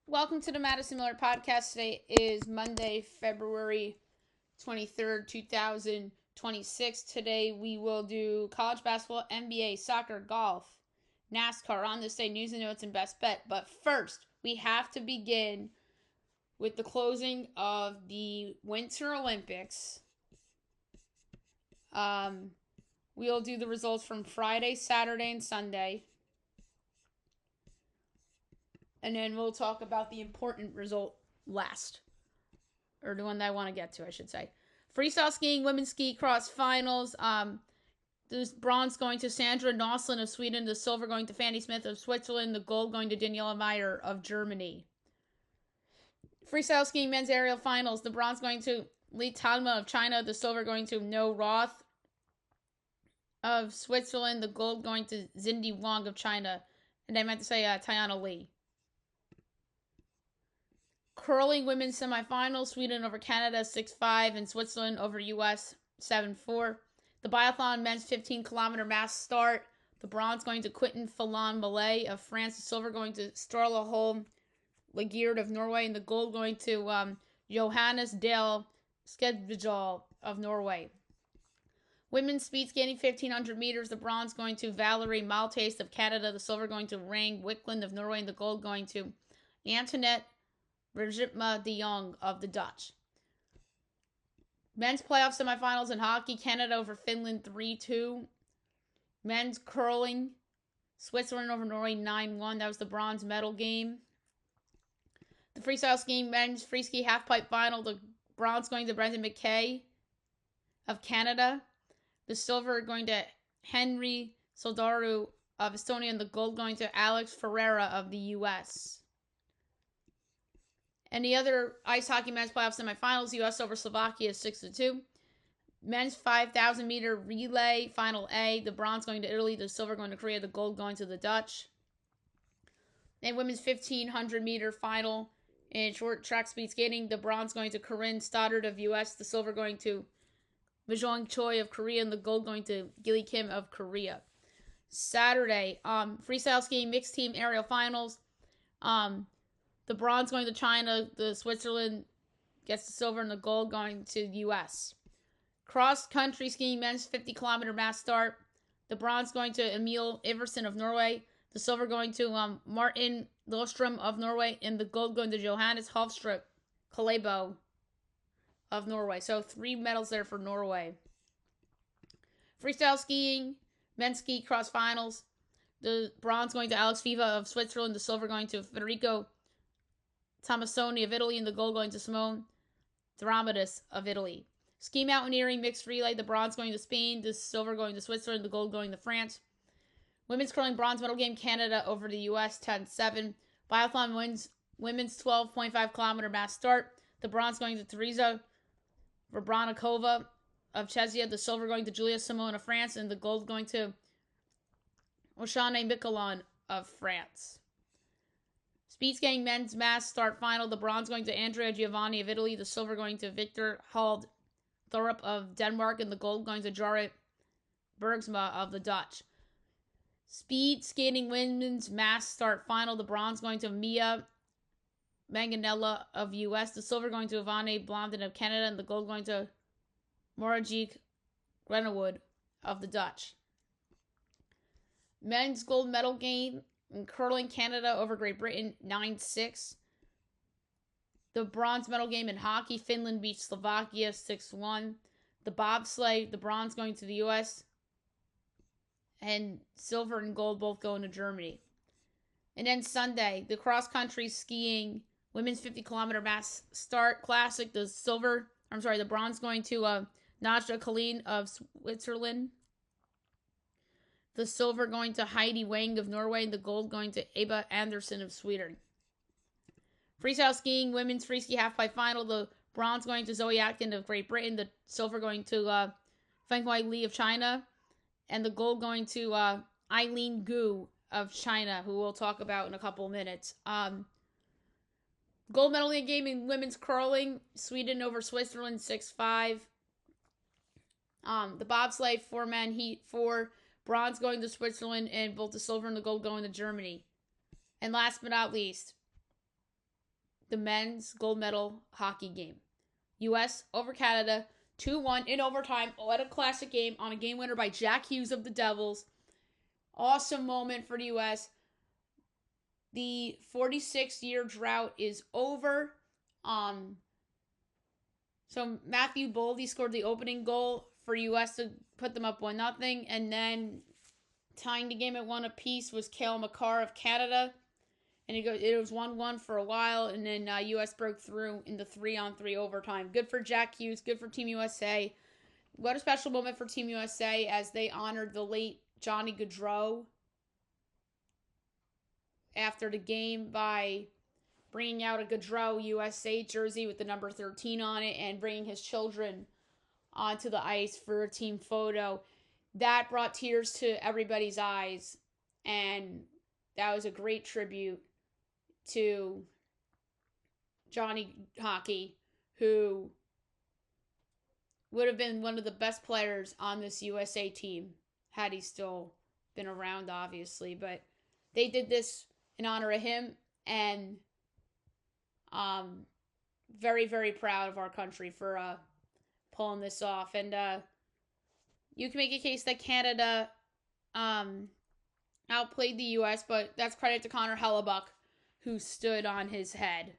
Welcome to the Madison Miller Podcast. Today is Monday, February 23rd, 2026. Today we will do college basketball, NBA, soccer, golf, NASCAR, on this day, news and notes, and best bet. But first, we have to begin with the closing of the Winter Olympics. We'll do the results from Friday, Saturday, and Sunday. And then we'll talk about the important result last. Or the one that I want to get to, I should say. Freestyle skiing, women's ski cross finals. The bronze going to Sandra Noslin of Sweden. The silver going to Fanny Smith of Switzerland. The gold going to Daniela Meyer of Germany. Freestyle skiing men's aerial finals. The bronze going to Li Talma of China. The silver going to No Roth of Switzerland. The gold going to Xindi Wang of China. And I meant to say Tiana Lee. Curling women's semifinals, Sweden over Canada 6-5 and Switzerland over US 7-4. The biathlon men's 15-kilometer mass start. The bronze going to Quentin Fallon Mallet of France. The silver going to Starla Holm Lageard of Norway. And the gold going to Johannes Dale Skedvijal of Norway. Women's speed skating 1500 meters. The bronze going to Valerie Maltese of Canada. The silver going to Rang Wickland of Norway. And the gold going to Antoinette Brigitte de Jong of the Dutch. Men's playoff semifinals in hockey, Canada over Finland 3-2. Men's curling, Switzerland over Norway 9-1. That was the bronze medal game. The freestyle skiing men's free ski halfpipe final, the bronze going to Brendan McKay of Canada. The silver going to Henry Soldaru of Estonia, and the gold going to Alex Ferreira of the US. And the other ice hockey men's playoff semifinals, U.S. over Slovakia 6-2. Men's 5,000 meter relay, final A. The bronze going to Italy, the silver going to Korea, the gold going to the Dutch. And women's 1,500 meter final in short track speed skating, the bronze going to Corinne Stoddard of U.S., the silver going to Mahjong Choi of Korea, and the gold going to Gilly Kim of Korea. Saturday, freestyle skiing mixed team aerial finals. The bronze going to China, the Switzerland gets the silver, and the gold going to the U.S. Cross-country skiing men's 50-kilometer mass start. The bronze going to Emil Iversen of Norway. The silver going to Martin Lillstrøm of Norway. And the gold going to Johannes Hofstrup Klæbo of Norway. So 3 medals there for Norway. Freestyle skiing, men's ski cross finals. The bronze going to Alex Fiva of Switzerland. The silver going to Federico Tomasoni of Italy, and the gold going to Simone Dramidis of Italy. Ski mountaineering mixed relay, the bronze going to Spain, the silver going to Switzerland, the gold going to France. Women's curling bronze medal game, Canada over the U.S. 10-7. Biathlon wins women's 12.5 kilometer mass start. The bronze going to Teresa Verbranikova of Czechia, the silver going to Julia Simone of France, and the gold going to Oshane Miquelon of France. Speed skating men's mass start final. The bronze going to Andrea Giovanni of Italy. The silver going to Victor Hald Thorup of Denmark. And the gold going to Jarrett Bergsma of the Dutch. Speed skating women's mass start final. The bronze going to Mia Manganella of US. The silver going to Ivane Blondin of Canada. And the gold going to Morajik Grenwood of the Dutch. Men's gold medal game in curling, Canada over Great Britain 9-6. The bronze medal game in hockey, Finland beats Slovakia 6-1. The bobsleigh, the bronze going to the U.S. and silver and gold both going to Germany. And then Sunday, the cross-country skiing women's 50-kilometer mass start classic. The bronze going to Nadja Kalin of Switzerland. The silver going to Heidi Wang of Norway, and the gold going to Eva Anderson of Sweden. Freestyle skiing, women's free ski halfpipe final. The bronze going to Zoe Atkin of Great Britain. The silver going to Fenghui Li of China. And the gold going to Eileen Gu of China, who we'll talk about in a couple minutes. Gold medal game in women's curling, Sweden over Switzerland 6-5. The bobsleigh 4-man heat 4. Bronze going to Switzerland, and both the silver and the gold going to Germany. And last but not least, the men's gold medal hockey game. U.S. over Canada, 2-1 in overtime. What a classic game on a game winner by Jack Hughes of the Devils. Awesome moment for the U.S. The 46-year drought is over. So Matthew Boldy scored the opening goal for U.S. to put them up 1-0. And then tying the game at 1 apiece was Cale Makar of Canada. And it was 1-1 for a while. And then U.S. broke through in the 3-on-3 overtime. Good for Jack Hughes. Good for Team USA. What a special moment for Team USA as they honored the late Johnny Gaudreau after the game by bringing out a Gaudreau USA jersey with the number 13 on it and bringing his children onto the ice for a team photo. That brought tears to everybody's eyes, and that was a great tribute to Johnny Hockey, who would have been one of the best players on this USA team had he still been around, obviously. But they did this in honor of him, and very, very proud of our country for pulling this off. And you can make a case that Canada outplayed the U.S., but that's credit to Connor Hellebuck, who stood on his head.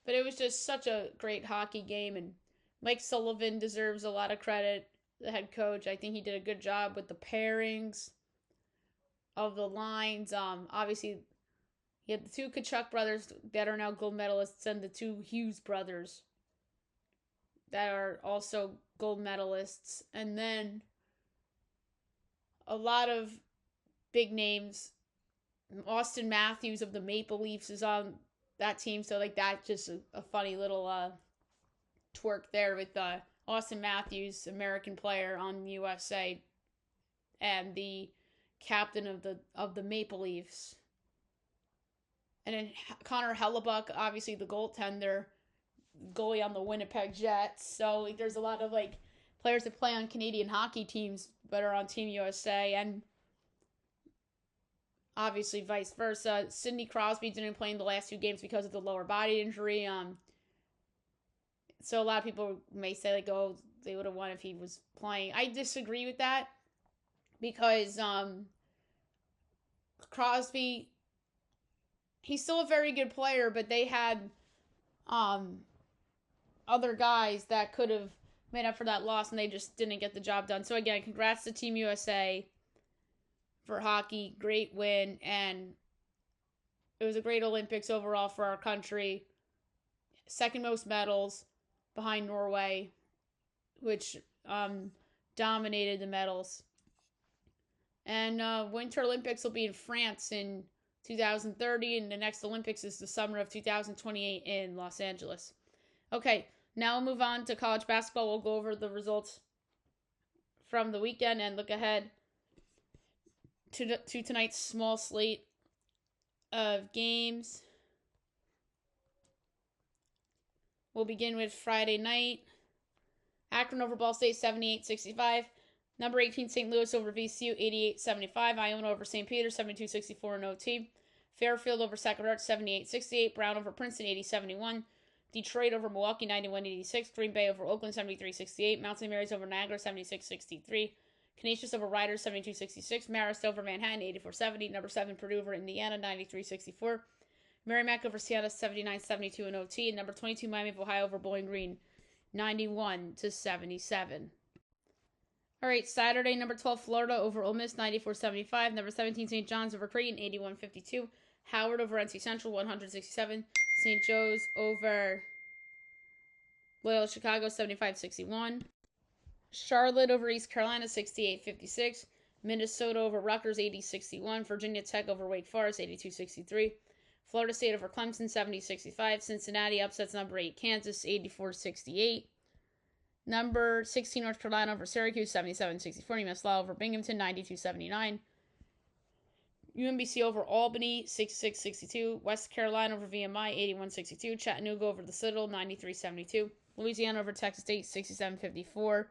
But it was just such a great hockey game, and Mike Sullivan deserves a lot of credit, the head coach. I think he did a good job with the pairings of the lines. Obviously, he had the 2 Tkachuk brothers that are now gold medalists and the 2 Hughes brothers that are also gold medalists. And then a lot of big names. Austin Matthews of the Maple Leafs is on that team. So, that's just a funny little twerk there with Austin Matthews, American player on USA, and the captain of the Maple Leafs. And then Connor Hellebuck, obviously the goaltender, goalie on the Winnipeg Jets. So there's a lot of players that play on Canadian hockey teams but are on Team USA, and obviously vice versa. Sidney Crosby didn't play in the last 2 games because of the lower body injury. So a lot of people may say oh, they would have won if he was playing. I disagree with that because Crosby, he's still a very good player, but they had other guys that could have made up for that loss, and they just didn't get the job done. So again, congrats to Team USA for hockey. Great win, and it was a great Olympics overall for our country. Second most medals behind Norway, which dominated the medals. And Winter Olympics will be in France in 2030, and the next Olympics is the summer of 2028 in Los Angeles. Okay, now we'll move on to college basketball. We'll go over the results from the weekend and look ahead to tonight's small slate of games. We'll begin with Friday night. Akron over Ball State, 78-65. Number 18, St. Louis over VCU, 88-75. Iona over St. Peter, 72-64 in OT. Fairfield over Sacred Heart, 78-68. Brown over Princeton, 80-71. Detroit over Milwaukee, 91-86. Green Bay over Oakland, 73-68. Mount St. Mary's over Niagara, 76-63. Canisius over Riders, 72-66. Marist over Manhattan, 84-70. Number 7, Purdue over Indiana, 93-64. Merrimack over Seattle, 79-72 in OT. And number 22, Miami of Ohio over Bowling Green, 91-77. All right, Saturday, number 12, Florida over Ole Miss, 94-75. Number 17, St. John's over Creighton, 81-52. Howard over NC Central, 167. St. Joe's over Loyola Chicago, 75-61. Charlotte over East Carolina, 68-56. Minnesota over Rutgers, 80-61. Virginia Tech over Wake Forest, 82-63. Florida State over Clemson, 70-65. Cincinnati upsets number 8, Kansas, 84-68. Number 16, North Carolina over Syracuse, 77-64. UMass Lowell over Binghamton, 92-79. UMBC over Albany, 66-62. West Carolina over VMI, 81-62. Chattanooga over the Citadel, 93-72. Louisiana over Texas State, 67-54.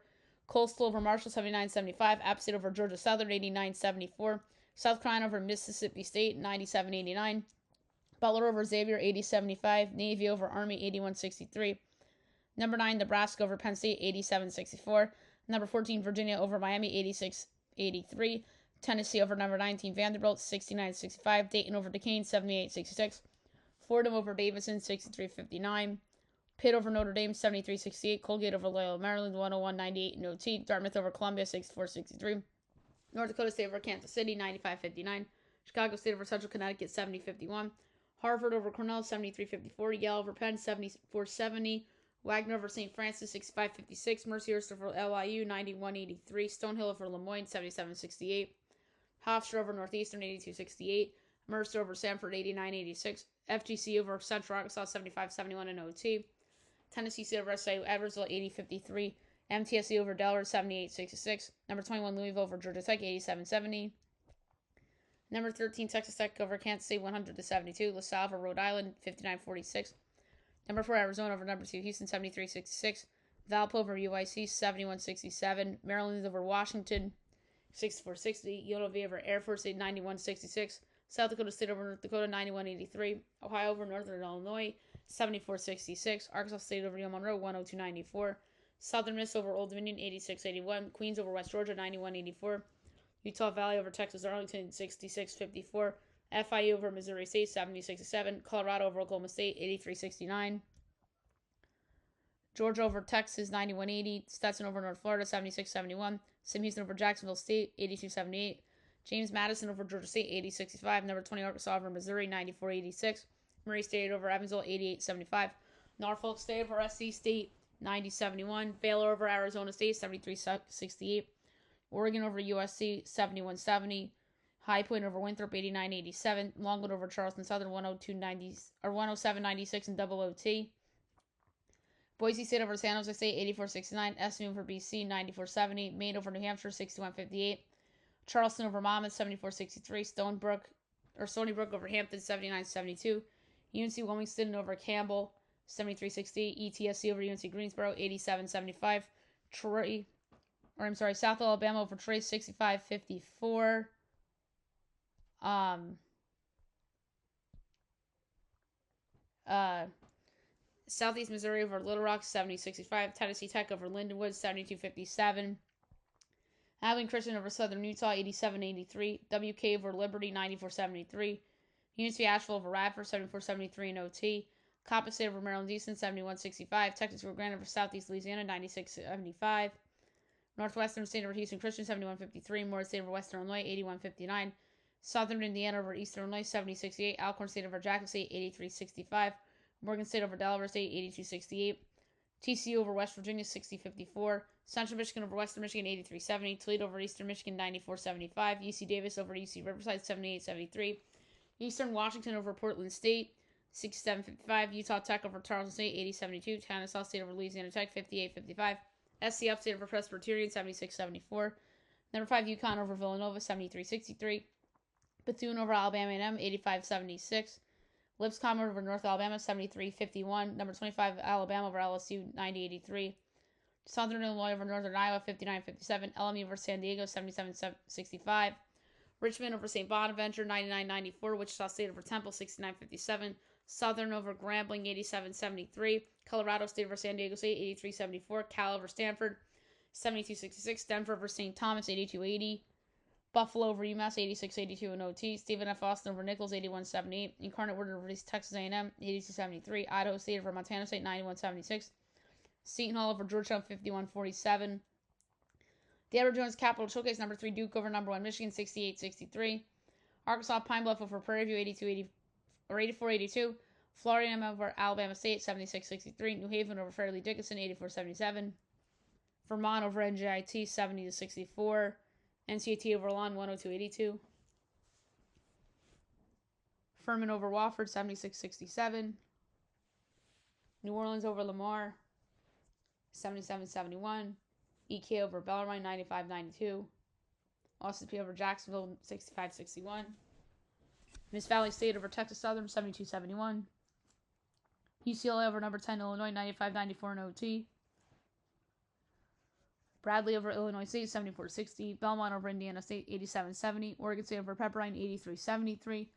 Coastal over Marshall, 79-75. App State over Georgia Southern, 89-74. South Carolina over Mississippi State, 97-89. Butler over Xavier, 80-75. Navy over Army, 81-63. Number 9, Nebraska over Penn State, 87-64. Number 14, Virginia over Miami, 86-83. Tennessee over number 19, Vanderbilt, 69-65. Dayton over Duquesne, 78-66. Fordham over Davidson, 63-59. Pitt over Notre Dame, 73-68. Colgate over Loyola Maryland, 101-98 in OT. Dartmouth over Columbia, 64-63. North Dakota State over Kansas City, 95-59. Chicago State over Central Connecticut, 70-51. Harvard over Cornell, 73-54. Yale over Penn, 74-70. Wagner over St. Francis, 65-56. Mercyhurst over LIU, 91-83. Stonehill over Lemoyne, 77-68. Hofstra over Northeastern, 82-68. Mercer over Sanford, 89-86. FGC over Central Arkansas, 75-71 in OT. Tennessee State over SIU Edwardsville, 80-53. MTSU over Delaware, 78-66. Number 21, Louisville over Georgia Tech, 87-70. Number 13, Texas Tech over Kansas State, 100-72. LaSalle over Rhode Island, 59-46. Number 4, Arizona over number 2, Houston, 73-66. Valpo over UIC, 71-67. Maryland over Washington, 64-60. UNLV over Air Force State, 91-66. South Dakota State over North Dakota, 91-83. Ohio over Northern Illinois, 74-66. Arkansas State over Neal Monroe, 102-94. Southern Miss over Old Dominion, 86-81. Queens over West Georgia, 91-84. Utah Valley over Texas Arlington, 66-54. FIU over Missouri State, 76-7. Colorado over Oklahoma State, 83-69. Georgia over Texas, 91-80. Stetson over North Florida, 76-71. Sam Houston over Jacksonville State, 82-78. James Madison over Georgia State, 80-65. Number 20, Arkansas over Missouri, 94-86. Murray State over Evansville, 88-75. Norfolk State over SC State, 90-71. Baylor over Arizona State, 73-68. Oregon over USC, 71-70. High Point over Winthrop, 89-87. Longwood over Charleston Southern, 107-96 in double OT. Boise State over San Jose State, 84-69. SMU over BC, 94-70. Maine over New Hampshire, 61-58. Charleston over Monmouth, 74-63. Stony Brook over Hampton, 79-72. UNC Wilmington over Campbell, 73-60. ETSC over UNC Greensboro, 87-75. South Alabama over Troy, 65-54. Southeast Missouri over Little Rock, 70-65. Tennessee Tech over Lindenwood, 72-57. Abilene Christian over Southern Utah, 87-83. WK over Liberty, 94-73. UNC Asheville over Radford, 74-73 in OT. Coppin State over Maryland Easton, 71-65. Texas over Grand over Southeast Louisiana, 96-75. Northwestern State over Houston Christian, 71-53. Morris State over Western Illinois, 81-59. Southern Indiana over Eastern Illinois, 70-68. Alcorn State over Jackson State, 83-65. Morgan State over Delaware State, 82-68. TCU over West Virginia, 60-54. Central Michigan over Western Michigan, 83-70. Toledo over Eastern Michigan, 94-75. UC Davis over UC Riverside, 78-73. Eastern Washington over Portland State, 67-55. Utah Tech over Tarleton State, 80-72. Kansas State over Louisiana Tech, 58-55. SC Upstate over Presbyterian, 76-74. Number 5, UConn over Villanova, 73-63. Bethune over Alabama A&M, 85-76. Lipscomb over North Alabama, 73-51. Number 25, Alabama over LSU, 90-83. Southern Illinois over Northern Iowa, 59-57. LMU over San Diego, 77-65. Richmond over St. Bonaventure, 99-94. Wichita State over Temple, 69-57. Southern over Grambling, 87-73. Colorado State over San Diego State, 83-74. Cal over Stanford, 72-66. Denver over St. Thomas, 82-80. Buffalo over UMass, 86-82 in OT. Stephen F. Austin over Nichols, 81-78. Incarnate Word over Texas A&M, 82-73. Idaho State over Montana State, 91-76. Seton Hall over Georgetown, 51-47. The Edward Jones Capital Showcase, number 3, Duke over number 1, Michigan, 68-63. Arkansas Pine Bluff over Prairie View, 84-82. Florida A&M over Alabama State, 76-63. New Haven over Fairleigh Dickinson, 84-77. Vermont over NJIT, 70-64. NCAT over Lon, 102-82. Furman over Wofford, 76-67. New Orleans over Lamar, 77-71. EK over Bellarmine, 95-92. Austin P over Jacksonville, 65-61. Miss Valley State over Texas Southern, 72-71. UCLA over number 10 Illinois, 95-94 in OT. Bradley over Illinois State, 74-60. Belmont over Indiana State, 87-70. Oregon State over Pepperdine, 83-73.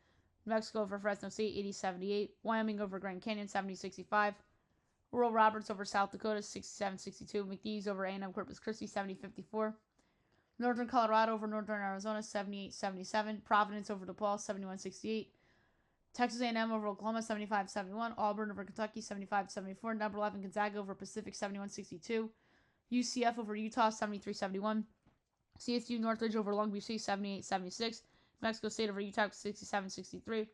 New Mexico over Fresno State, 80-78. Wyoming over Grand Canyon, 70-65. Oral Roberts over South Dakota, 67-62. McNeese over A&M Corpus Christi, 70-54. Northern Colorado over Northern Arizona, 78-77. Providence over DePaul, 71-68. Texas A&M over Oklahoma, 75-71. Auburn over Kentucky, 75-74. Number 11 Gonzaga over Pacific, 71-62. UCF over Utah, 73-71. CSU Northridge over Long Beach State, 78-76. Mexico State over Utah, 67-63.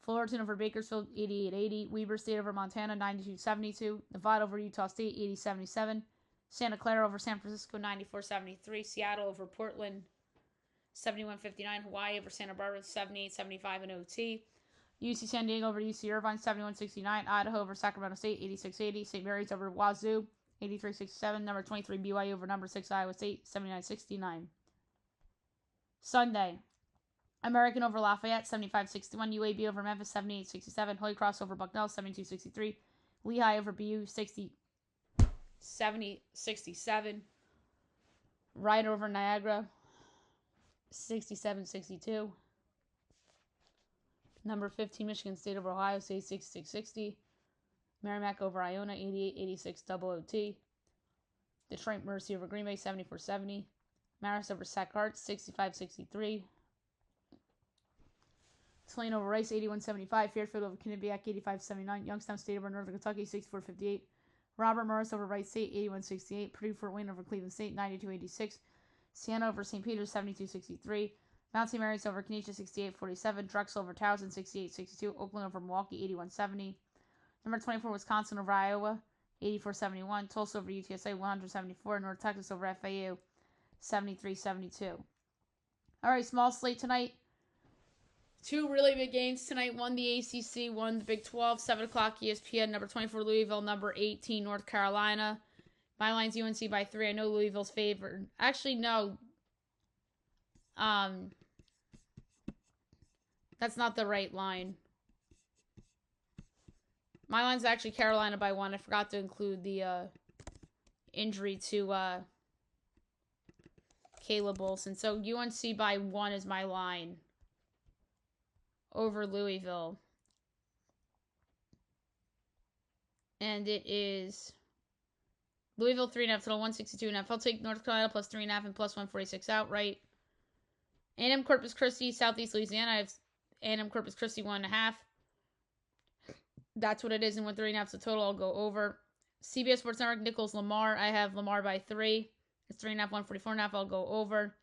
Fullerton over Bakersfield, 88-80. Weber State over Montana, 92-72. Nevada over Utah State, 80-77. Santa Clara over San Francisco, 94-73. Seattle over Portland, 71-59. Hawaii over Santa Barbara, 78-75 in OT. UC San Diego over UC Irvine, 71-69. Idaho over Sacramento State, 86-80. St. Mary's over Wazoo, 83-67. Number 23 BYU over number 6 Iowa State, 79-69. Sunday, American over Lafayette, 75-61. UAB over Memphis, 78-67. Holy Cross over Bucknell, 72-63. Lehigh over BU, 70-67. Rider over Niagara, 67-62. Number 15, Michigan State over Ohio State, 66-60. Merrimack over Iona, 88-86 double OT. Detroit Mercy over Green Bay, 74-70. Marist over Sac Hart, 65-63. Tulane over Rice, 81-75. Fairfield over Quinnipiac, 85-79. Youngstown State over Northern Kentucky, 64-58. Robert Morris over Wright State, 81-68. Purdue Fort Wayne over Cleveland State, 92-86. Siena over St. Peter's, 72-63. Mount St. Mary's over Kenesha, 68-47. Drexel over Towson, 68-62. Oakland over Milwaukee, 81-70. Number 24, Wisconsin over Iowa, 84-71. Tulsa over UTSA, 174. North Texas over FAU, 73-72. All right, small slate tonight. Two really big games tonight. One the ACC, one the Big 12, 7 o'clock ESPN. Number 24, Louisville. Number 18, North Carolina. My line's UNC by 3. I know Louisville's favored. Actually, no. That's not the right line. My line's actually Carolina by 1. I forgot to include the injury to Caleb Olsen. So UNC by 1 is my line over Louisville. And it is Louisville 3.5 total, 162.5. I'll take North Carolina plus 3.5 and plus 146 outright. A&M Corpus Christi, Southeast Louisiana. I have A&M Corpus Christi 1.5. That's what it is, and 139 the total. I'll go over. CBS Sports Network, Nichols Lamar. I have Lamar by 3. It's 3.5, 144.5. I'll go over.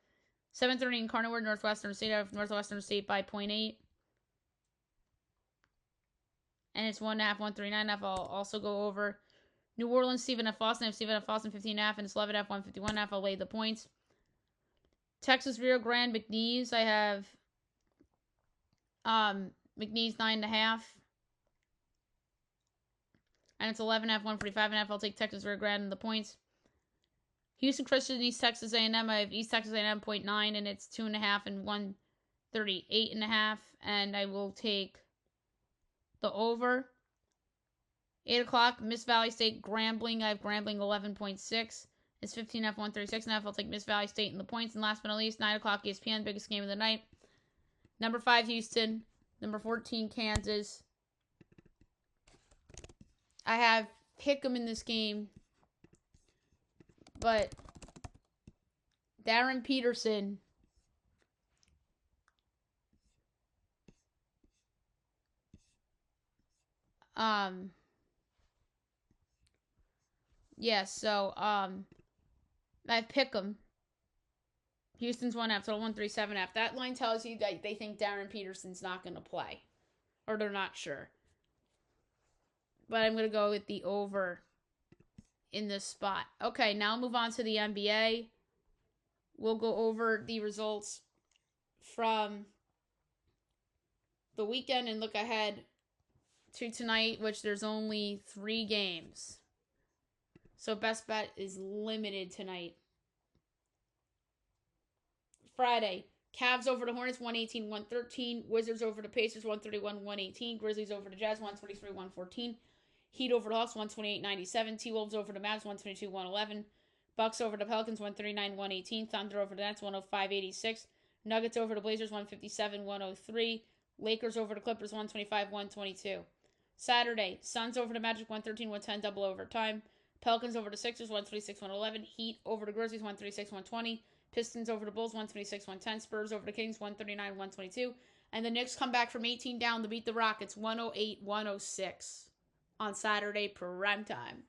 7:30 in Carnivore, Northwestern State. I have Northwestern State by 0.8. And it's 1.5, 139.5. I'll also go over. New Orleans, Stephen F. Austin. I have Stephen F. Austin 15.5, and it's 11.5, 151.5. I'll lay the points. Texas Rio Grande, McNeese. I have McNeese 9.5. And it's 11.5, 145.5. I'll take Texas Rio Grande and the points. Houston Christian, East Texas A&M. I have East Texas A&M 0.9, and it's 2.5 and 138.5. And I will take the over. 8 o'clock, Miss Valley State Grambling. I have Grambling 11.6. It's 15.5, 136.5. I'll take Miss Valley State and the points. And last but not least, 9 o'clock ESPN, biggest game of the night. Number 5, Houston. Number 14, Kansas. I have Pick'em in this game, but Darren Peterson I have Pick'em. Houston's 1.5, total 137.5. That line tells you that they think Darren Peterson's not going to play, or they're not sure. But I'm going to go with the over in this spot. Okay, now move on to the NBA. We'll go over the results from the weekend and look ahead to tonight, which there's only 3 games. So best bet is limited tonight. Friday, Cavs over the Hornets, 118-113. Wizards over the Pacers, 131-118. Grizzlies over the Jazz, 123-114. Heat over the Hawks, 128-97. T-Wolves over the Mavs, 122-111. Bucks over the Pelicans, 139-118. Thunder over the Nets, 105-86. Nuggets over the Blazers, 157-103. Lakers over the Clippers 125-122. Saturday, Suns over the Magic 113-110 double overtime. Pelicans over the Sixers 126-111. Heat over the Grizzlies 136-120. Pistons over the Bulls 126-110. Spurs over the Kings 139-122. And the Knicks come back from 18 down to beat the Rockets 108-106 on Saturday prime time.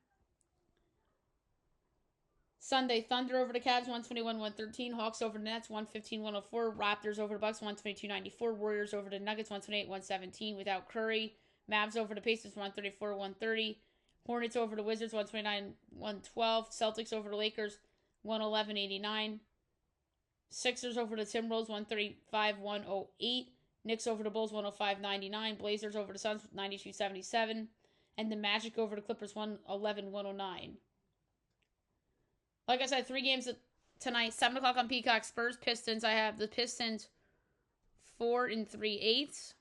Sunday, Thunder over the Cavs 121-113. Hawks over the Nets 115-104. Raptors over the Bucks 122-94. Warriors over the Nuggets 128-117 without Curry. Mavs over the Pacers 134-130. Hornets over the Wizards 129-112. Celtics over the Lakers 111-89. Sixers over the Timberwolves 135-108. Knicks over the Bulls 105-99. Blazers over the Suns 92-77. And the Magic over the Clippers 111-109. Like I said, 3 games tonight. 7 o'clock on Peacock. Spurs, Pistons. I have the Pistons 4 3/8.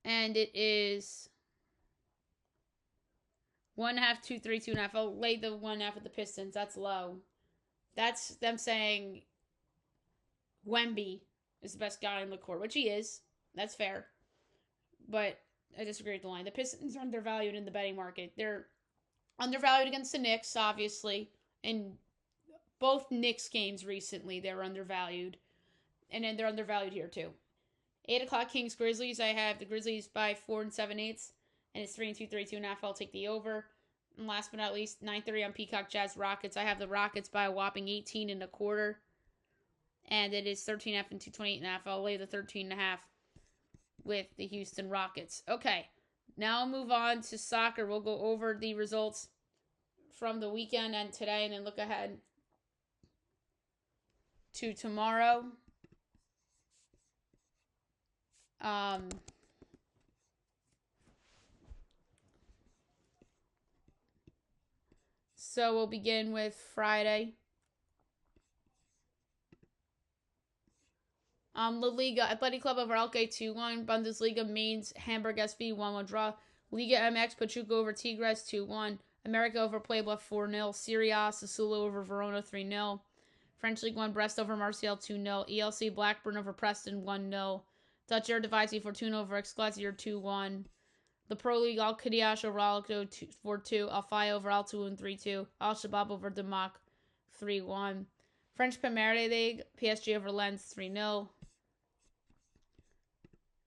And it is 1.5, 2, 3, 2.5. I'll lay the 1.5 of the Pistons. That's low. That's them saying Wemby is the best guy in the court, which he is. That's fair. But I disagree with the line. The Pistons are undervalued in the betting market. They're undervalued against the Knicks, obviously. In both Knicks games recently, they were undervalued. And then they're undervalued here, too. 8 o'clock, Kings, Grizzlies. I have the Grizzlies by 4 7/8. And it's 3 2, 3, 2.5. I'll take the over. And last but not least, 9:30 on Peacock, Jazz, Rockets. I have the Rockets by a whopping 18.25. And it is 13.5 and 228.5. I'll lay the 13.5 with the Houston Rockets. Okay. Now I'll move on to soccer. We'll go over the results from the weekend and today and then look ahead to tomorrow. So we'll begin with Friday. La Liga, Athletic Club over Elche 2-1. Bundesliga, Mainz, Hamburg SV 1-1 draw. Liga MX, Pachuca over Tigres 2-1. America over Puebla 4-0. Serie A, Sassuolo over Verona 3-0. French League 1, Brest over Marseille 2-0. ELC, Blackburn over Preston 1-0. Dutch Eredivisie, Fortuna over Excelsior 2-1. The Pro League, Al Qadiash over Alco 4-2. Al Faya over Al Toun 3-2. Al Shabab over Damac 3-1. French Premier League, PSG over Lens 3-0.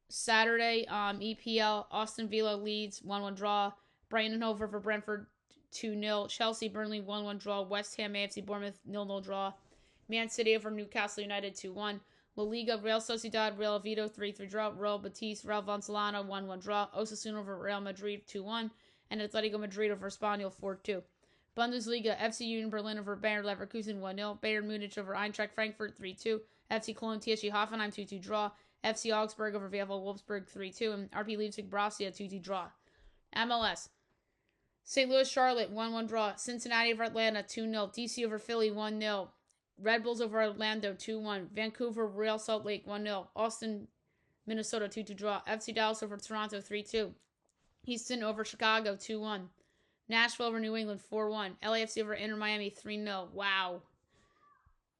Saturday, EPL, Aston Villa Leeds 1-1 draw. Brighton over for Brentford 2-0. Chelsea Burnley 1-1 draw. West Ham AFC Bournemouth 0-0 draw. Man City over Newcastle United 2-1. La Liga, Real Sociedad, Real Oviedo 3-3 draw. Real Betis, Real Vallecano 1-1 draw. Osasuna over Real Madrid 2-1. And Atletico Madrid over Espanyol 4-2. Bundesliga, FC Union Berlin over Bayer Leverkusen 1-0. Bayern Munich over Eintracht Frankfurt 3-2. FC Cologne TSG Hoffenheim 2-2 draw. FC Augsburg over VfL Wolfsburg 3-2. And RB Leipzig Borussia 2-2 draw. MLS. St. Louis Charlotte 1-1 draw. Cincinnati over Atlanta 2-0. DC over Philly 1-0. Red Bulls over Orlando 2-1. Vancouver Real Salt Lake 1-0. Austin Minnesota 2-2 draw. FC Dallas over Toronto 3-2. Houston over Chicago 2-1. Nashville over New England 4-1. LAFC over Inter Miami 3-0. Wow.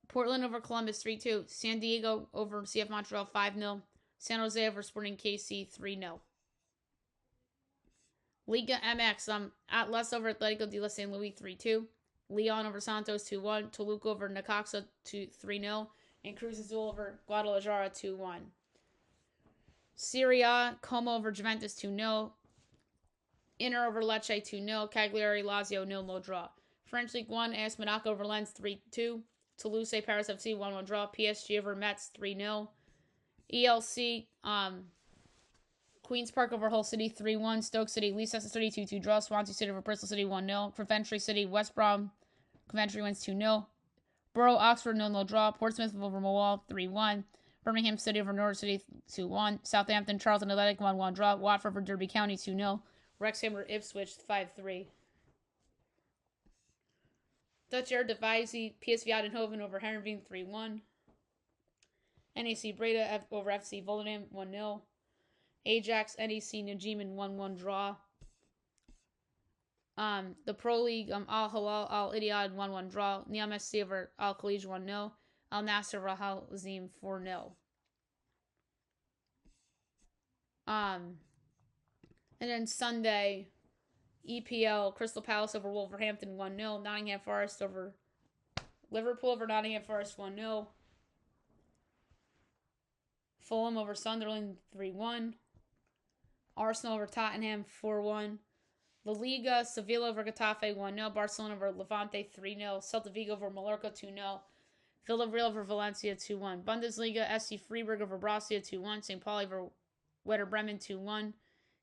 Portland over Columbus 3-2. San Diego over CF Montreal 5-0. San Jose over Sporting KC 3-0. Liga MX, Atlas over Atletico de los San Luis 3-2. Leon over Santos 2-1. Toluca over Necaxa 3-0. And Cruz Azul over Guadalajara 2-1. Serie A, Como over Juventus 2-0. Inter over Lecce 2-0. Cagliari Lazio 0-0 draw. French League 1, AS Monaco over Lens 3-2. Toulouse Paris FC 1-1 draw. PSG over Metz 3-0. ELC, Queens Park over Hull City 3-1. Stoke City, Leicester City 2-2 draw. Swansea City over Bristol City 1-0. Coventry City, West Brom. Coventry wins 2-0. Borough Oxford 0-0 draw. Portsmouth over Millwall 3-1. Birmingham City over Norwich City 2-1. Southampton Charlton Athletic 1-1 draw. Watford over Derby County 2-0. Wrexham over Ipswich 5-3. Dutch Eredivisie, PSV Eindhoven over Heerenveen 3-1. NAC Breda over FC Volendam 1-0. Ajax NEC Nijmegen 1-1 draw. The Pro League, Al Hilal Al Ittihad 1-1 draw. Niam SC over Al Khalij 1-0. Al Nasser Rahal Azim 4-0. And then Sunday, EPL, Crystal Palace over Wolverhampton 1-0. Nottingham Forest over Liverpool over Nottingham Forest 1-0. Fulham over Sunderland 3-1. Arsenal over Tottenham 4-1. La Liga, Sevilla over Getafe 1-0. Barcelona over Levante 3-0. Celta Vigo over Mallorca 2-0. Villarreal over Valencia 2-1. Bundesliga, SC Freiburg over Borussia 2-1. St. Pauli over Werder Bremen 2-1.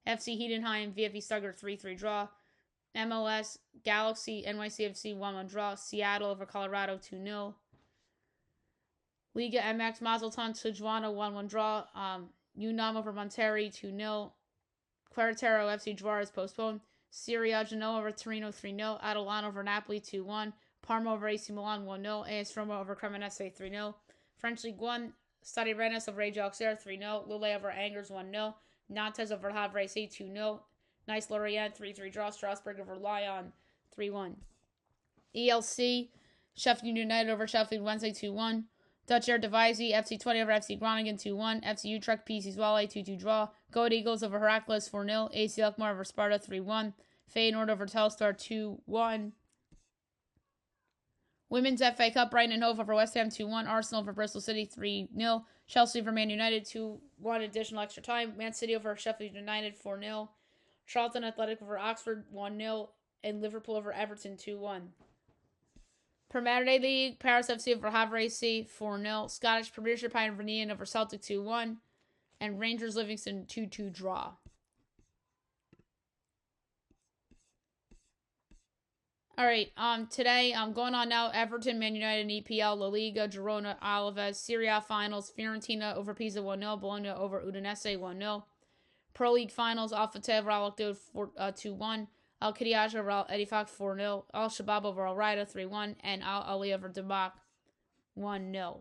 FC Heidenheim, VfB Stuttgart 3-3 draw. MLS, Galaxy, NYCFC 1-1 draw. Seattle over Colorado 2-0. Liga MX, Mazatlan, Tijuana 1-1 draw. Unam over Monterrey 2-0. Querétaro FC Juarez postponed. Serie A, Genoa over Torino 3-0. Atalanta over Napoli 2-1. Parma over AC Milan 1-0. AS Roma over Cremonese 3-0. French League 1, Stade Rennes over AJ Auxerre 3-0. Lille over Angers 1-0. Nantes over Havre 2-0. Nice Lorient 3-3 draw. Strasbourg over Lyon 3-1. ELC, Sheffield United over Sheffield Wednesday 2-1. Dutch Eredivisie, FC 20 over FC Groningen 2-1. FC Utrecht PSV Zwolle 2-2 draw. Goat Eagles over Heracles 4-0. AC Alkmaar over Sparta 3-1. Feyenoord over Telstar 2-1. Women's FA Cup, Brighton and Hove over West Ham 2-1. Arsenal over Bristol City 3-0. Chelsea over Man United 2-1 additional extra time. Man City over Sheffield United 4-0. Charlton Athletic over Oxford 1-0. And Liverpool over Everton 2-1. Premier League, Paris FC over Havre AC 4-0. Scottish Premiership, Hibernian over Celtic 2-1. And Rangers Livingston 2-2 draw. Alright, today, going on now, Everton, Man United, and EPL, La Liga, Girona, Alaves, Serie A Finals, Fiorentina over Pisa 1-0, Bologna over Udinese 1-0. Pro League Finals, Al-Fateh over Al-Akhdud 2-1, Al-Qadiaj over Al-Ettifaq 4-0, Al-Shabaab over Al-Raida 3-1, and Al-Ali over Damak 1-0.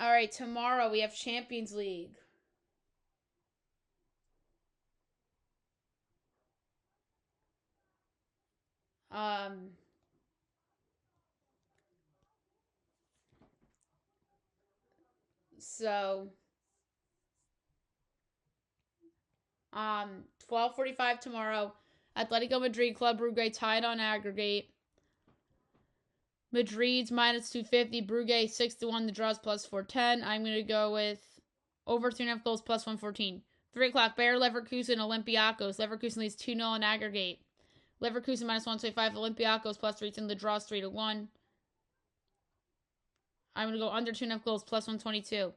Alright, tomorrow we have Champions League. So 12:45 tomorrow. Atletico Madrid, Club Brugge tied on aggregate. Madrid's minus 250. Brugge 6-1. The draws plus 410. I'm going to go with over 3.5 goals plus 114. 3 o'clock. Bayer Leverkusen, Olympiacos. Leverkusen leads 2-0 on aggregate. Leverkusen minus 125. Olympiacos plus 310. The draws 3-1. I'm going to go under 2.5 goals plus 122.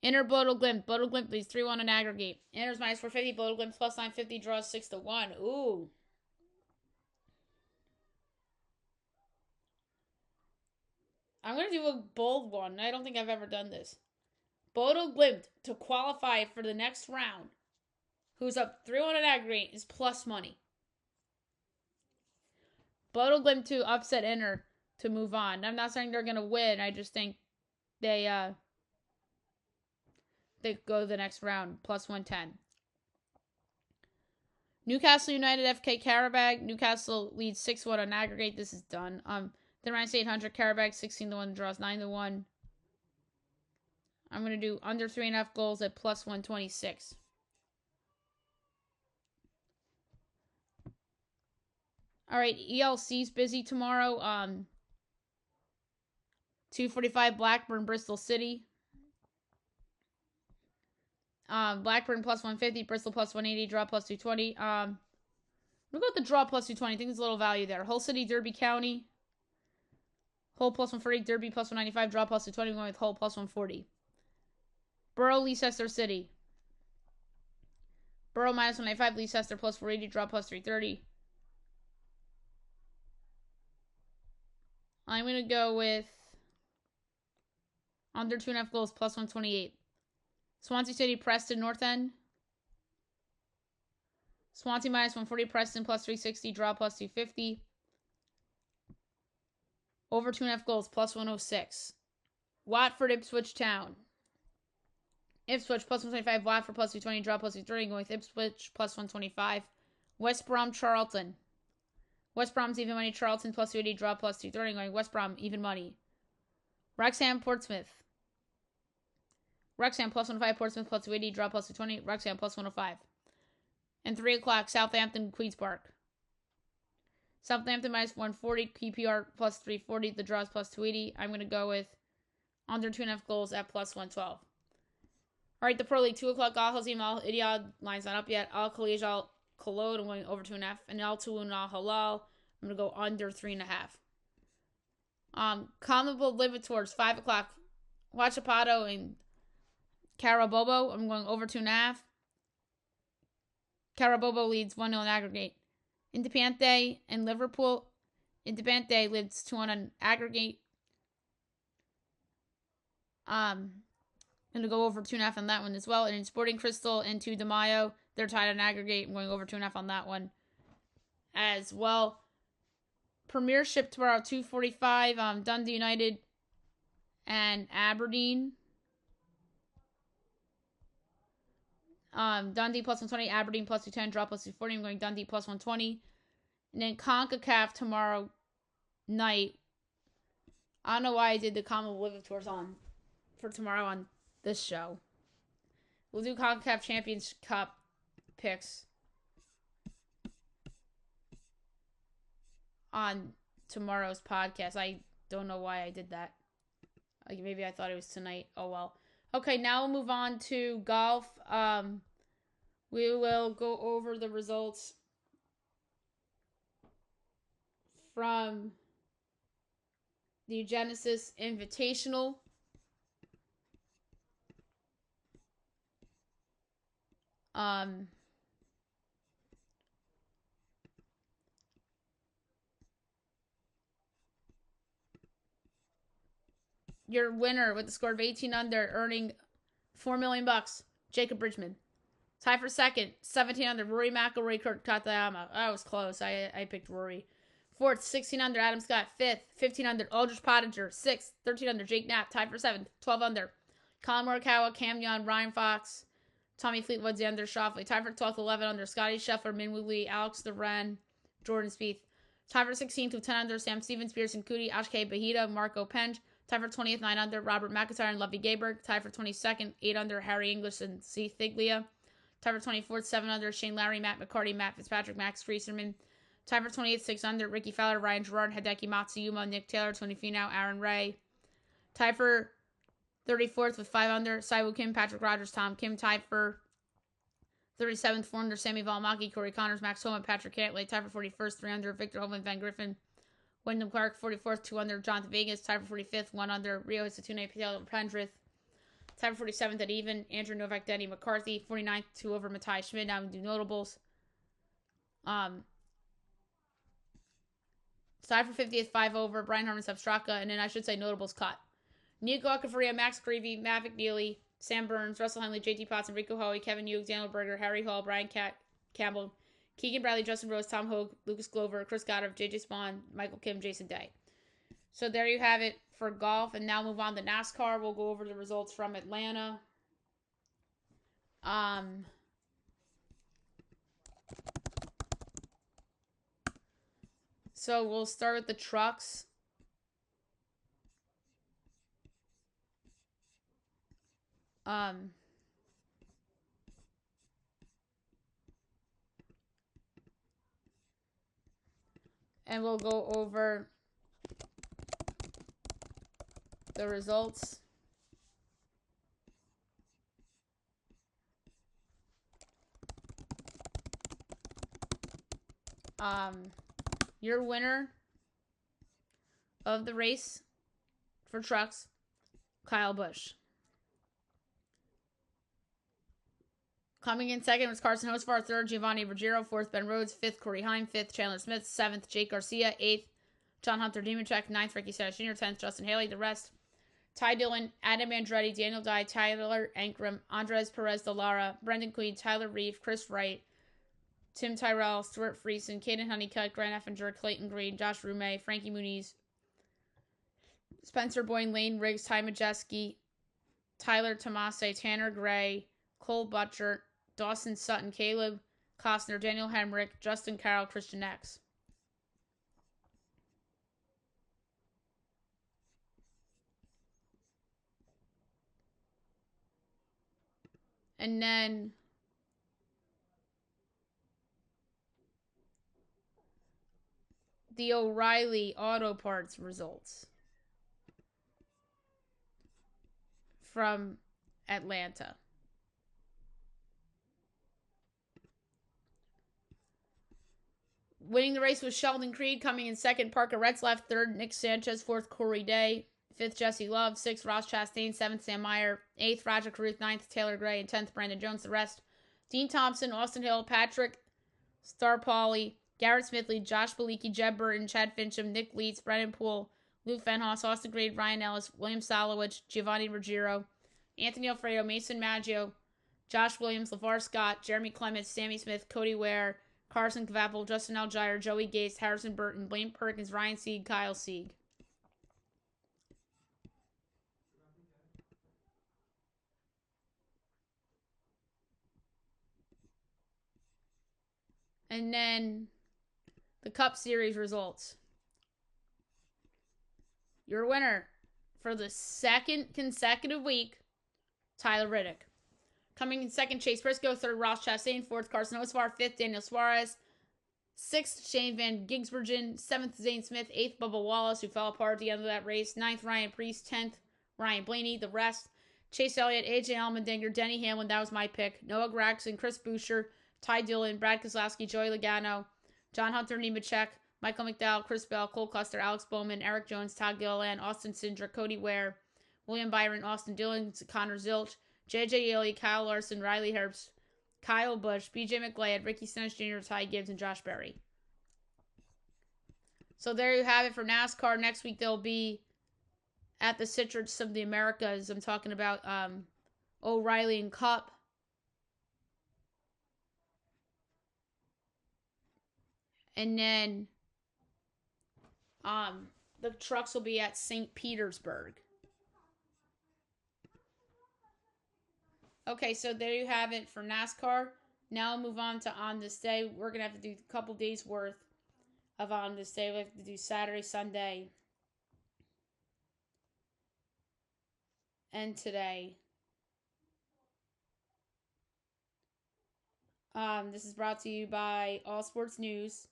Inter Bodo Glimt. Bodo Glimt leads 3-1 on aggregate. Inter's minus 450. Bodo Glimt plus 950. Draws 6-1. Ooh. I'm going to do a bold one. I don't think I've ever done this. Bodo Glimt to qualify for the next round, who's up 3-1 on aggregate, is plus money. Bodo Glimt to upset Inter to move on. I'm not saying they're going to win. I just think they go to the next round, plus 110. Newcastle United, FK Karabag. Newcastle leads 6-1 on aggregate. This is done. They're minus 800. Karabag 16-1. Draws 9-1. I'm going to do under 3.5 goals at plus 126. All right, ELC's busy tomorrow. 2:45 Blackburn, Bristol City. Blackburn plus 150, Bristol plus 180, draw plus 220. I'm going to go with the draw plus 220. I think there's a little value there. Hull City, Derby County. Hull plus 140, Derby plus 195, draw plus 220. I'm going with Hull plus 140. Borough, Leicester City. Borough minus 195, Leicester plus 480, draw plus 330. I'm going to go with under 2.5 goals plus 128. Swansea City, Preston, North End. Swansea minus 140, Preston plus 360, draw plus 250. Over 2.5 goals plus 106. Watford, Ipswich Town. Ipswich plus 125, Watford plus 220, draw plus 230. Going with Ipswich plus 125. West Brom, Charlton. West Brom's even money, Charlton plus 280, draw plus 230. Going West Brom, even money. Wrexham, Portsmouth. Wrexham plus 105, Portsmouth plus 280, draw plus 220, Wrexham plus 105. And 3 o'clock, Southampton, Queen's Park. Southampton minus 140, PPR plus 340, the draws plus 280. I'm going to go with under 2.5 goals at plus 112. All right, the Pro League, 2 o'clock, Al Hazim, Al Idiad, line's not up yet. Al Khalij, Al Khalod, I'm going over 2.5. And Al Tulun, Al Halal, I'm going to go under 3.5. Commonwealth Libertors, 5 o'clock, Huachipato and Carabobo, I'm going over 2.5. Carabobo leads 1-0 in aggregate. Independiente and Liverpool. Independiente leads 2-1 on aggregate. I'm going to go over 2.5 on that one as well. And in Sporting Crystal and 2 de Mayo, they're tied on aggregate. I'm going over 2.5 on that one as well. Premiership tomorrow, 2:45. Dundee United and Aberdeen. Dundee plus 120, Aberdeen plus 210, draw plus 240. I'm going Dundee plus 120. And then CONCACAF tomorrow night. I don't know why I did the Commonwealth Libertors on for tomorrow on this show. We'll do CONCACAF Champions Cup picks on tomorrow's podcast. I don't know why I did that. Like maybe I thought it was tonight. Oh well. Okay, now we'll move on to golf. We will go over the results from the Genesis Invitational. Your winner with the score of 18 under, earning $4 million, Jacob Bridgman. Tie for second, 17 under, Rory McIlroy, Kurt Katayama. That was close. I picked Rory. Fourth, 16 under, Adam Scott. Fifth, 15 under, Aldrich Pottinger. Sixth, 13 under, Jake Knapp. Tied for seventh, 12 under, Colin Morikawa, Cam Young, Ryan Fox, Tommy Fleetwood, Xander Schauffele. Tied for 12th, 11 under, Scotty Scheffler, Minwoo Lee, Alex Loren, Jordan Spieth. Tied for 16th with 10 under, Sam Stevens, Pearson Coody, Ashkay Bahita, Marco Penge. Tied for 20th, 9 under, Robert McIntyre and Lovey Gayberg. Tied for 22nd, 8 under, Harry English and C. Thiglia. Tied for 24th, 7 under, Shane Lowry, Matt McCarty, Matt Fitzpatrick, Max Frieserman. Tied for 28th, 6 under, Ricky Fowler, Ryan Gerard, Hideki Matsuyama, Nick Taylor, Tony Finau, Aaron Ray. Tied for 34th with 5 under, Siwoo Kim, Patrick Rogers, Tom Kim. Tied for 37th, 4 under, Sammy Valimaki, Corey Connors, Max Homa, Patrick Cantlay. Tied for 41st, 3 under, Victor Hovland, Van Griffin, Wyndham Clark. 44th, 2 under, Jonathan Vegas. Tied for 45th, 1 under, Rio Hisatune, Patel Pendrith. Tied for 47th at even, Andrew Novak, Denny McCarthy. 49th, 2 over, Matthias Schmid. Now we do notables. Tied for 50th, 5 over, Brian Harmon, Straka. And then I should say notables cut. Nico Alcafaria, Max Creevy, Matt McNeely, Sam Burns, Russell Henley, JT Potts, Rico Hoey, Kevin Hughes, Daniel Berger, Harry Hall, Brian Campbell, Keegan Bradley, Justin Rose, Tom Hogue, Lucas Glover, Chris Goddard, JJ Spawn, Michael Kim, Jason Day. So there you have it for golf. And now move on to NASCAR. We'll go over the results from Atlanta. So we'll start with the trucks. And we'll go over the results. Your winner of the race for trucks, Kyle Busch. Coming in second was Carson Hocevar. Third, Giovanni Ruggiero. Fourth, Ben Rhodes. Fifth, Corey Heim. Fifth, Chandler Smith. Seventh, Jake Garcia. Eighth, John Hunter Nemechek. Ninth, Ricky Stenhouse Jr. 10th, Justin Haley. The rest, Ty Dillon, Adam Andretti, Daniel Dye, Tyler Ankrum, Andres Perez de Lara, Brendan Queen, Tyler Reeve, Chris Wright, Tim Tyrrell, Stuart Friesen, Caden Honeycutt, Grant Effinger, Clayton Green, Josh Rume, Frankie Muniz, Spencer Boyne, Lane Riggs, Ty Majeski, Tyler Tomase, Tanner Gray, Cole Butcher, Dawson Sutton, Caleb Costner, Daniel Hemrick, Justin Carroll, Christian X. And then the O'Reilly Auto Parts results from Atlanta. Winning the race was Sheldon Creed, coming in second. Parker Retzlaff, third. Nick Sanchez, fourth. Corey Day, fifth. Jesse Love, sixth. Ross Chastain, seventh. Sam Meyer, eighth. Roger Carruth, ninth. Taylor Gray, and 10th. Brandon Jones. The rest: Dean Thompson, Austin Hill, Patrick Starpoli, Garrett Smithley, Josh Belicki, Jeb Burton, Chad Fincham, Nick Leitz, Brennan Poole, Luke Fenhaus, Austin Grade, Ryan Ellis, William Salowich, Giovanni Ruggiero, Anthony Alfredo, Mason Maggio, Josh Williams, LeVar Scott, Jeremy Clements, Sammy Smith, Cody Ware, Carson Kvapel, Justin Algier, Joey Gase, Harrison Burton, Blaine Perkins, Ryan Sieg, Kyle Sieg. And then the Cup Series results. Your winner for the second consecutive week, Tyler Riddick. Coming in second, Chase Briscoe. Third, Ross Chastain. Fourth, Carson Osvar. Fifth, Daniel Suarez. Sixth, Shane Van Gisbergen. Seventh, Zane Smith. Eighth, Bubba Wallace, who fell apart at the end of that race. Ninth, Ryan Preece. 10th, Ryan Blaney. The rest: Chase Elliott, AJ Allmendinger, Denny Hamlin. That was my pick. Noah Gragson, Chris Buescher, Ty Dillon, Brad Keselowski, Joey Logano, John Hunter Nemechek, Michael McDowell, Chris Bell, Cole Custer, Alex Bowman, Eric Jones, Todd Gilliland, Austin Cindric, Cody Ware, William Byron, Austin Dillon, Connor Zilch, JJ Yeley, Kyle Larson, Riley Herbst, Kyle Busch, BJ McGlade, Ricky Stennis Jr., Ty Gibbs, and Josh Berry. So there you have it for NASCAR. Next week they'll be at the Citrus of the Americas. I'm talking about O'Reilly and Cup. And then the trucks will be at St. Petersburg. Okay, so there you have it for NASCAR. Now I'll move on to On This Day. We're going to have to do a couple days worth of On This Day. We have to do Saturday, Sunday, and today. This is brought to you by All Sports News.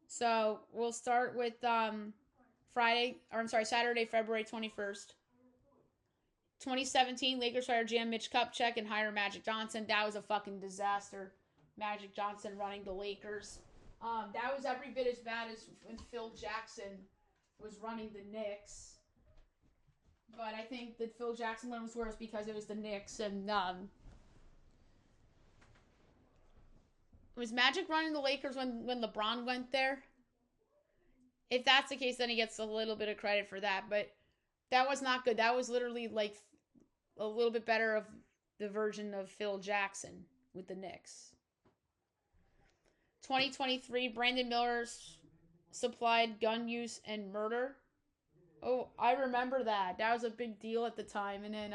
So we'll start with Saturday, February 21st. 2017, Lakers hired GM Mitch Kupchak and hire Magic Johnson. That was a fucking disaster. Magic Johnson running the Lakers. That was every bit as bad as when Phil Jackson was running the Knicks. But I think that Phil Jackson one was worse because it was the Knicks. And was Magic running the Lakers when LeBron went there? If that's the case, then he gets a little bit of credit for that. But that was not good. That was literally like a little bit better of the version of Phil Jackson with the Knicks. 2023, Brandon Miller supplied gun use and murder. Oh, I remember that. That was a big deal at the time. And then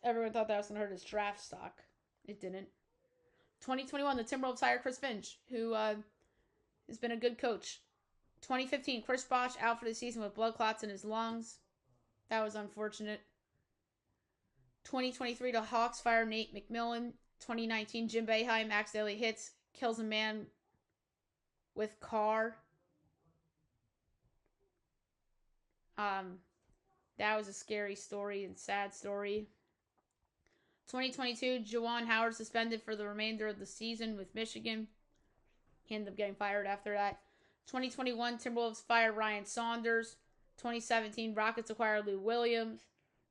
everyone thought that was going to hurt his draft stock. It didn't. 2021, the Timberwolves hired Chris Finch, who has been a good coach. 2015, Chris Bosh out for the season with blood clots in his lungs. That was unfortunate. 2023, the Hawks fire Nate McMillan. 2019, Jim Boeheim accidentally kills a man with car. That was a scary story and sad story. 2022, Juwan Howard suspended for the remainder of the season with Michigan. He ended up getting fired after that. 2021, Timberwolves fire Ryan Saunders. 2017, Rockets acquire Lou Williams.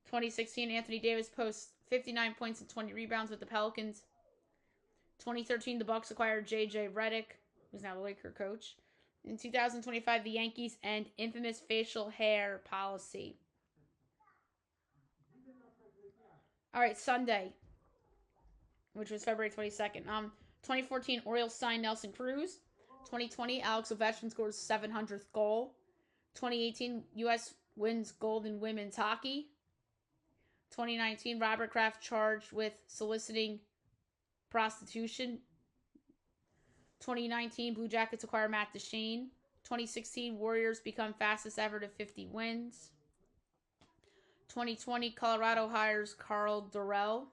2016, Anthony Davis posts 59 points and 20 rebounds with the Pelicans. 2013, the Bucks acquired J.J. Redick, who's now the Laker coach. In 2025, the Yankees end infamous facial hair policy. All right, Sunday, which was February 22nd. 2014, Orioles signed Nelson Cruz. 2020, Alex Ovechkin scores 700th goal. 2018, U.S. wins gold in women's hockey. 2019, Robert Kraft charged with soliciting prostitution. 2019, Blue Jackets acquire Matt Duchene. 2016 Warriors become fastest ever to 50 wins. 2020 Colorado hires Carl Durrell.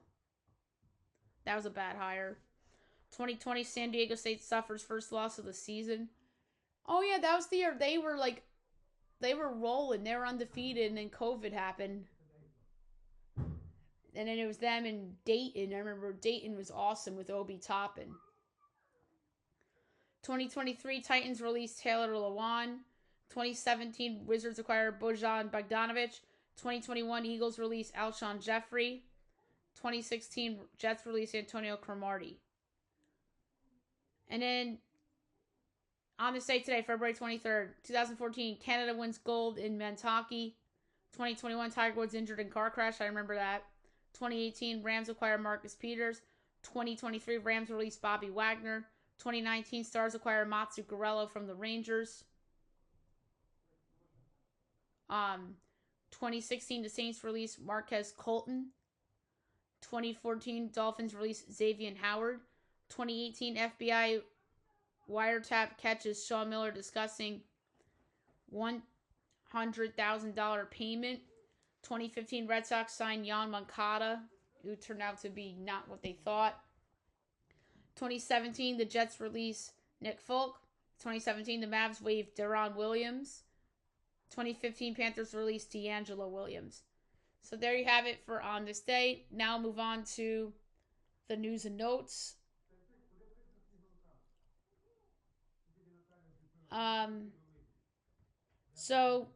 That was a bad hire. 2020 San Diego State suffers first loss of the season. Oh yeah, that was the year they were rolling. They were undefeated, and then COVID happened. And then it was them and Dayton. I remember Dayton was awesome with Obi Toppin. 2023 Titans release Taylor Lewan. 2017 Wizards acquire Bojan Bogdanovic. 2021 Eagles release Alshon Jeffrey. 2016 Jets release Antonio Cromartie. And then on this day today, February 23rd, 2014, Canada wins gold in men's hockey. 2021 Tiger Woods injured in car crash. I remember that. 2018 Rams acquire Marcus Peters. 2023 Rams release Bobby Wagner. 2019 Stars acquire Matsu Garello from the Rangers. 2016 the Saints release Marquez Colton. 2014 Dolphins release Xavier Howard. 2018 FBI wiretap catches Sean Miller discussing $100,000 payment. 2015 Red Sox signed Jan Moncada, who turned out to be not what they thought. 2017 the Jets release Nick Folk. 2017 the Mavs waive Deron Williams. 2015 Panthers release D'Angelo Williams. So there you have it for on this day. Now move on to the news and notes. So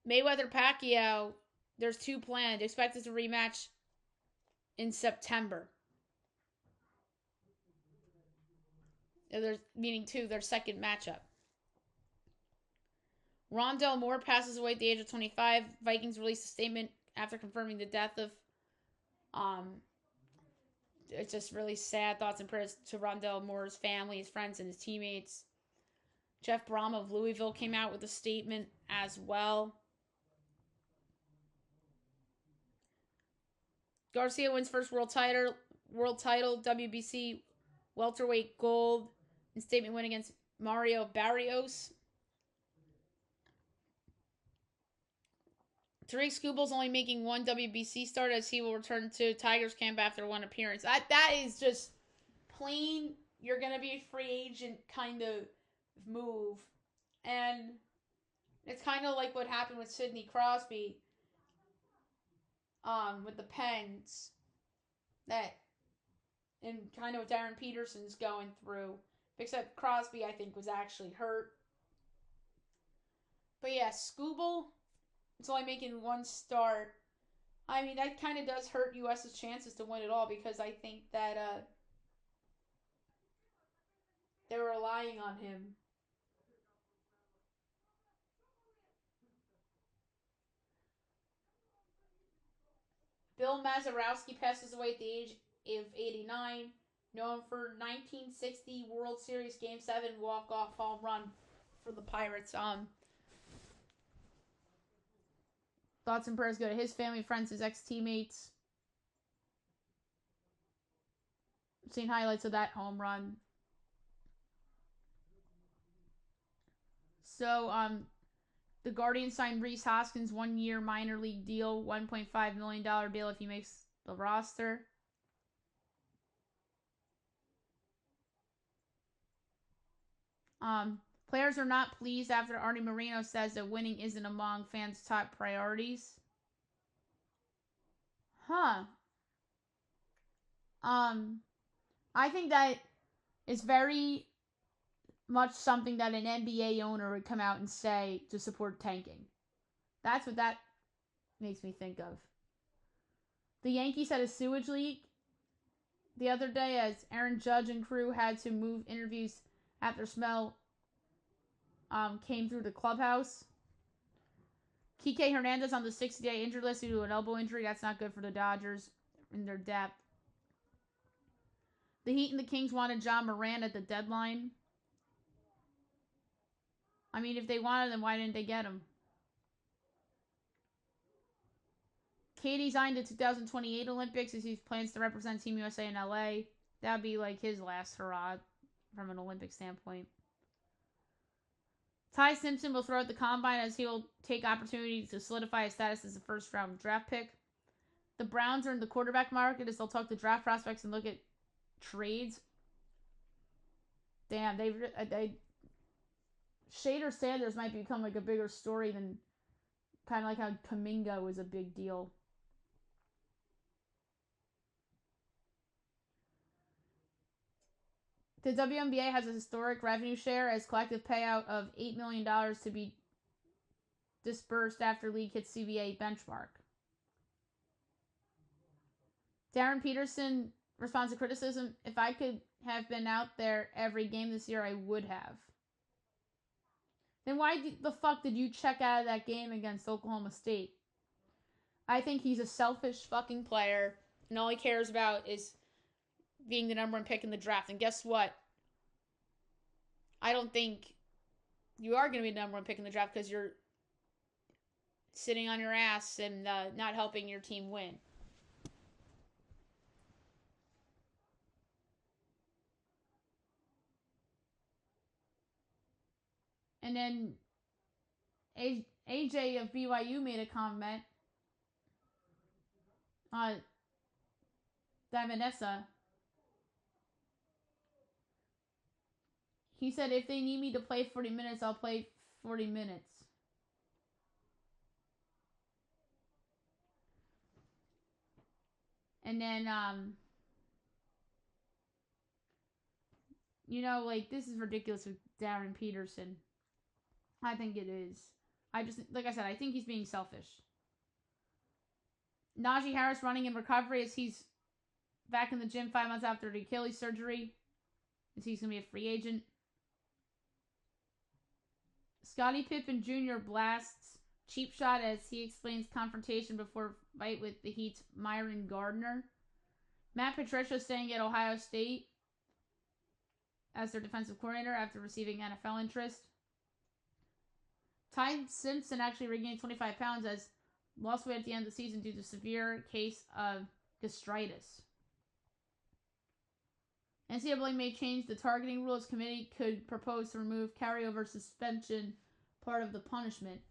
Mayweather Pacquiao, there's two planned. Expected to rematch in September. There's meaning two, their second matchup. Rondell Moore passes away at the age of 25. Vikings released a statement after confirming the death of it's just really sad. Thoughts and prayers to Rondell Moore's family, his friends, and his teammates. Jeff Brom of Louisville came out with a statement as well. Garcia wins first world title, WBC welterweight gold, and statement win against Mario Barrios. Tariq Skubal's only making one WBC start as he will return to Tigers camp after one appearance. That is just plain, you're going to be a free agent kind of move. And it's kind of like what happened with Sidney Crosby with the Pens. And kind of what Darren Peterson's going through. Except Crosby, I think, was actually hurt. But yeah, Skubal, it's only making one start. I mean, that kind of does hurt U.S.'s chances to win it all because I think that they're relying on him. Bill Mazeroski passes away at the age of 89, known for 1960 World Series Game 7 walk-off home run for the Pirates. Thoughts and prayers go to his family, friends, his ex-teammates. I've seen highlights of that home run. So, the Guardians signed Rhys Hoskins, 1-year minor league deal, $1.5 million deal if he makes the roster. Players are not pleased after Artie Moreno says that winning isn't among fans' top priorities. I think that is very much something that an NBA owner would come out and say to support tanking. That's what that makes me think of. The Yankees had a sewage leak the other day as Aaron Judge and crew had to move interviews after smell came through the clubhouse. Kike Hernandez on the 60-day injured list due to an elbow injury. That's not good for the Dodgers in their depth. The Heat and the Kings wanted John Moran at the deadline. I mean, if they wanted him, why didn't they get him? Katie signed the 2028 Olympics as he plans to represent Team USA in LA. That would be like his last hurrah. from an Olympic standpoint. Ty Simpson will throw at the combine as he will take opportunity to solidify his status as a first-round draft pick. The Browns are in the quarterback market as they'll talk to draft prospects and look at trades. Damn, they Shader Sanders might become like a bigger story than kind of like how Kaminga was a big deal. The WNBA has a historic revenue share as collective payout of $8 million to be dispersed after league hits CBA benchmark. Darren Peterson responds to criticism. If I could have been out there every game this year, I would have. Then why the fuck did you check out of that game against Oklahoma State? I think he's a selfish fucking player, and all he cares about is being the number one pick in the draft. And guess what? I don't think you are going to be the number one pick in the draft because you're sitting on your ass and not helping your team win. And then AJ of BYU made a comment on that Vanessa. He said, if they need me to play 40 minutes, I'll play 40 minutes. And then, like, this is ridiculous with Darren Peterson. I think it is. Like I said, I think he's being selfish. Najee Harris running in recovery as he's back in the gym 5 months after the Achilles surgery. As he's going to be a free agent. Scottie Pippen Jr. blasts cheap shot as he explains confrontation before fight with the Heat's Myron Gardner. Matt Patricia staying at Ohio State as their defensive coordinator after receiving NFL interest. Ty Simpson actually regained 25 pounds as lost weight at the end of the season due to severe case of gastritis. NCAA may change the targeting rules. Committee could propose to remove carryover suspension part of the punishment.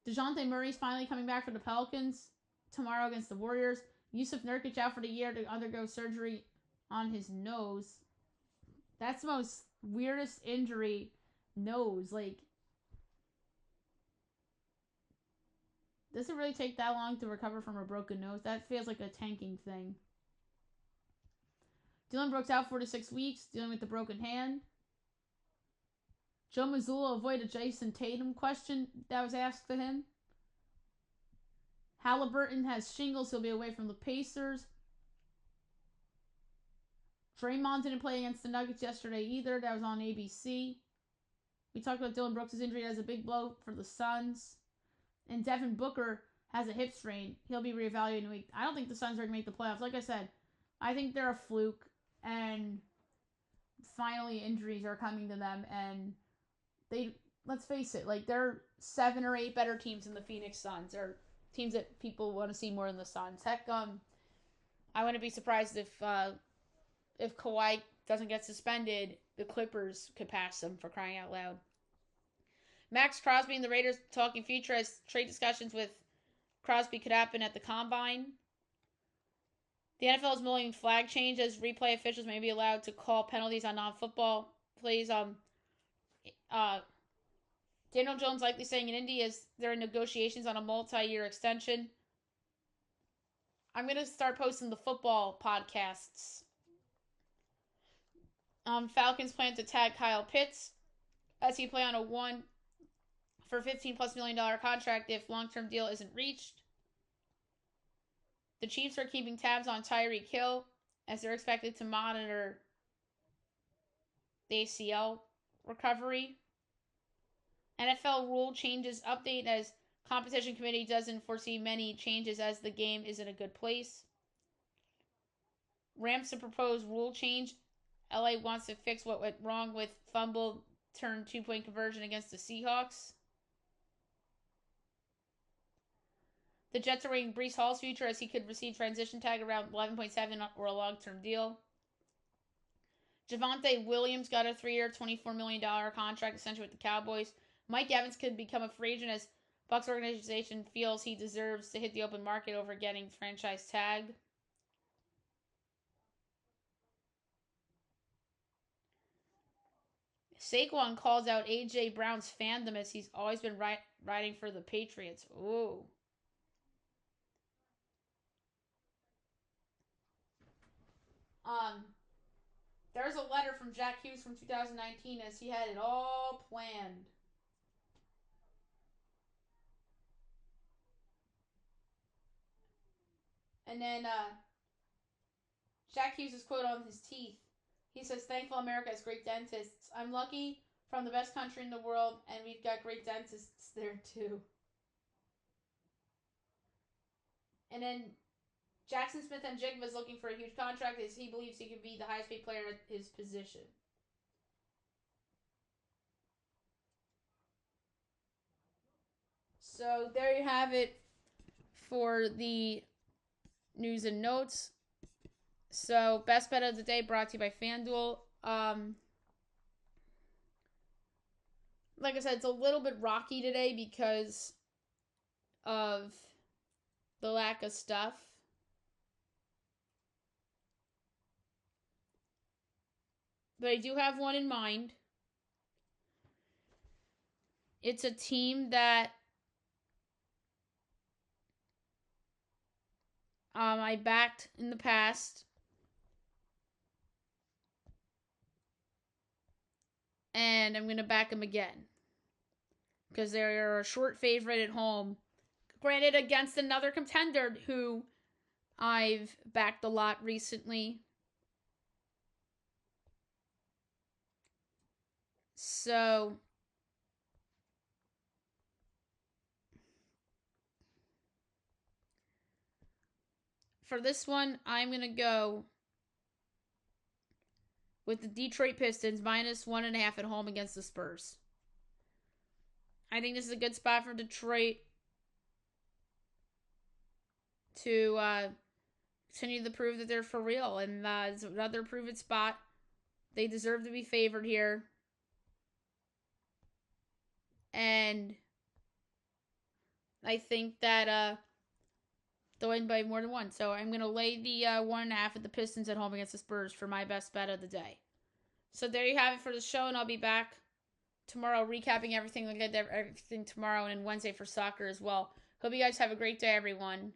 DeJounte Murray's finally coming back for the Pelicans tomorrow against the Warriors. Yusuf Nurkic out for the year to undergo surgery on his nose. That's the most weirdest injury. Nose. Like, does it really take that long to recover from a broken nose? That feels like a tanking thing. Dylan Brooks out 4 to 6 weeks, dealing with the broken hand. Joe Mazzulla avoided a Jason Tatum question that was asked to him. Halliburton has shingles. He'll be away from the Pacers. Draymond didn't play against the Nuggets yesterday either. That was on ABC. We talked about Dylan Brooks' injury as a big blow for the Suns. And Devin Booker has a hip strain. He'll be reevaluated in a week. I don't think the Suns are going to make the playoffs. Like I said, I think they're a fluke. And finally injuries are coming to them. And let's face it, like, they're 7 or 8 better teams than the Phoenix Suns. Or teams that people want to see more than the Suns. Heck, I wouldn't be surprised if Kawhi doesn't get suspended, the Clippers could pass them, for crying out loud. Max Crosby and the Raiders talking future as trade discussions with Crosby could happen at the Combine. The NFL is mulling flag change as replay officials may be allowed to call penalties on non-football plays. Daniel Jones likely saying in Indy as they're in negotiations on a multi-year extension. I'm going to start posting the football podcasts. Falcons plan to tag Kyle Pitts as he play on a $1 for $15+ million contract if long-term deal isn't reached. The Chiefs are keeping tabs on Tyreek Hill as they're expected to monitor the ACL recovery. NFL rule changes update as competition committee doesn't foresee many changes as the game is in a good place. Rams to propose rule change. LA wants to fix what went wrong with fumble turn 2-point conversion against the Seahawks. The Jets are weighing Breece Hall's future as he could receive transition tag around 11.7 or a long-term deal. Javonte Williams got a 3-year, $24 million contract extension with the Cowboys. Mike Evans could become a free agent as Bucs organization feels he deserves to hit the open market over getting franchise tag. Saquon calls out A.J. Brown's fandom as he's always been riding for the Patriots. Ooh. There's a letter from Jack Hughes from 2019 as he had it all planned. And then Jack Hughes' quote on his teeth. He says, "Thankful America has great dentists. I'm lucky from the best country in the world, and we've got great dentists there too." And then Jackson Smith-Njigba is looking for a huge contract as he believes he could be the highest paid player at his position. So there you have it for the news and notes. So best bet of the day brought to you by FanDuel. Like I said, it's a little bit rocky today because of the lack of stuff. But I do have one in mind. It's a team that I backed in the past. And I'm going to back them again. Because they're a short favorite at home. Granted, against another contender who I've backed a lot recently. So for this one, I'm going to go with the Detroit Pistons -1.5 at home against the Spurs. I think this is a good spot for Detroit to continue to prove that they're for real. And it's another proven spot. They deserve to be favored here. And I think that they'll win by more than one. So I'm going to lay the 1.5 at the Pistons at home against the Spurs for my best bet of the day. So there you have it for the show, and I'll be back tomorrow recapping everything. We'll get everything tomorrow and Wednesday for soccer as well. Hope you guys have a great day, everyone.